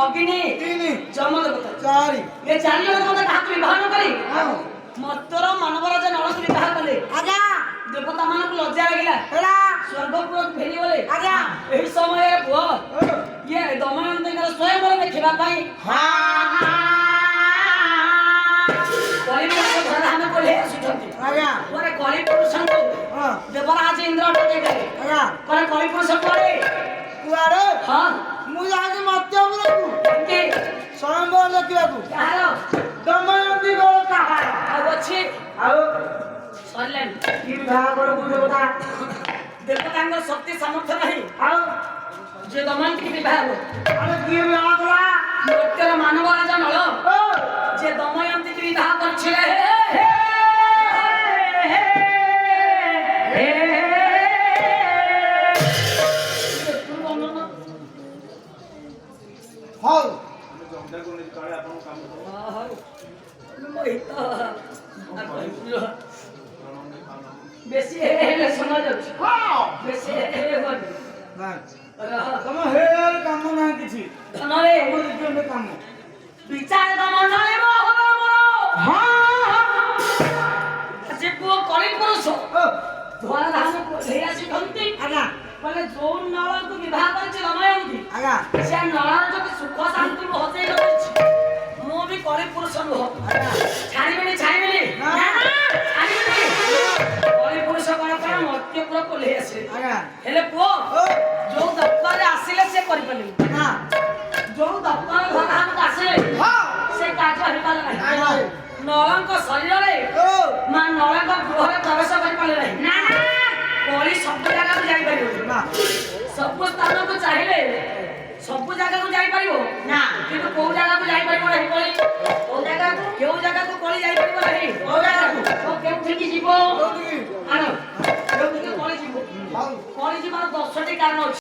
ଅଗ୍ନି ତିନି ଯମଦେବତା ଚାରି ଏ ଚାରି ଜଣ ଦେବତା କାହାକୁ ବିବାହ ନ କରି ମତ୍ତର ମାନବରାଜ ନଳକୁ ବିବାହ କଲେ। ଆଜ୍ଞା ଦେବତା ମାନଙ୍କୁ ଲଜ୍ଜା ଲାଗିଲା, ହେଲା ସ୍ୱର୍ଗପୁରକୁ ଫେରିଗଲେ। ଆଜ୍ଞା ଏହି ସମୟରେ ପୁଅ ଇଏ ଦମୟନ୍ତୀଙ୍କର ସ୍ୱୟଂବର ଦେଖିବା ପାଇଁ କଳିପୁରୁଷ ପ୍ରଧାନ କୋହ୍ଲେଇ ଆସୁଛନ୍ତି। ଆଜ୍ଞା ପରେ କଳିପୁରୁଷଙ୍କୁ ହଁ ଦେବରାଜ ଇନ୍ଦ୍ର ଡକେଇଦେଲେ। ଆଜ୍ଞା ପରେ କଳିପୁରୁଷ କୁଆଡ଼େ? କୁଆଡେ ହଁ ମୁଁ ଯାଉଛି ମତ୍ୟପୁରକୁ କି ସ୍ୱୟଂବର ଦେଖିବାକୁ। କାହାର ଦମୟନ୍ତୀ ଗୋଳ କାହାର ଆଉ ଅଛି ଆଉ ସରିଲାଣି। କି ବିବାହ କରବୁ ଦେବତା ଦେବତାଙ୍କ ଶକ୍ତି ସାମର୍ଥ୍ୟ ନାହିଁ ଆଉ ଯେ ଦମୟନ୍ତୀ ବିବାହ ହେବ। ଆମେ କିଏ ବିବାହ କଲା ମର୍ତ୍ତ୍ୟର ମାନବରାଜ ନଳ ଓ ଯେ ଦମୟନ୍ତୀ ବିବାହ କରିଥିଲେ। ହଉ ବେଶୀ ହେଲେ ଶୁଣା ଯାଉଛି। ହଁ ବେଶୀ ହେବନି। ନାଇଁ ତମ ହେ କାମ ନାହିଁ କିଛି ଧନରେ ଆମର ଏବେ କାମ ବିଚାର ମଣ୍ଡଳୀ ସେ ପୁଅ କଳି ପୁରୁଷ ଧଳା ଧାନ ହେଇ ଆସିଛନ୍ତି। ଆଜ୍ଞା କହିଲେ ଯୋଉ ନଳକୁ ବିବାହ କରିଛି ଦମୟନ୍ତୀ ଆଜ୍ଞା ସେ ନଳର ଯଦି ସୁଖ ଶାନ୍ତି ମୁଁ ହଜେଇ ରଖିଛି, ମୁଁ ବି କଳି ପୁରୁଷ ନୁହଁ। ଆଜ୍ଞା ଛାଡ଼ିବିନି ଛାଡ଼ିବିନି ନା। ଛାଡ଼ିବିନି। କଳି ପୁରୁଷ କଣ କଣ ମର୍ତ୍ତ୍ୟପୁର କୋହ୍ଲେଇ ଆସିଲେ। ଆଜ୍ଞା ହେଲେ ପୁଅ ଓ ଯୋଉ ଦପ୍ତରରେ ଆସିଲେ ସେ କରିପାରିଲେ, ନା ଯୋଉ ଦପ୍ତର ଧରାହାମକୁ ଆସିଲେ ହଁ ସେ କାର୍ଯ୍ୟ ହେଇପାରିଲା ନାହିଁ। ନାଇଁ ନଳଙ୍କ ଶରୀରରେ ଓ ମା ନଳଙ୍କ ଗୃହରେ ପ୍ରବେଶ କରିପାରିଲେ ନାହିଁ। କଳି ସବୁ ଜାଗାକୁ ଯାଇପାରିବ, ନା ସବୁ ସ୍ଥାନକୁ ଚାହିଁଲେ ସବୁ ଜାଗାକୁ ଯାଇପାରିବ ନା, କିନ୍ତୁ କୋଉ ଜାଗାକୁ ଯାଇପାରିବ ନାହିଁ କଳି। କୋଉ ଜାଗାକୁ କଳି ଯାଇପାରିବ ନାହିଁ। କେଉଁଠିକି ଯିବ? କୋଉଠିକି? ଆଣ କେଉଁଠିକି କଳି ଯିବ? ହଉ କଳି ଯିବାର 10ଟି କାରଣ ଅଛି।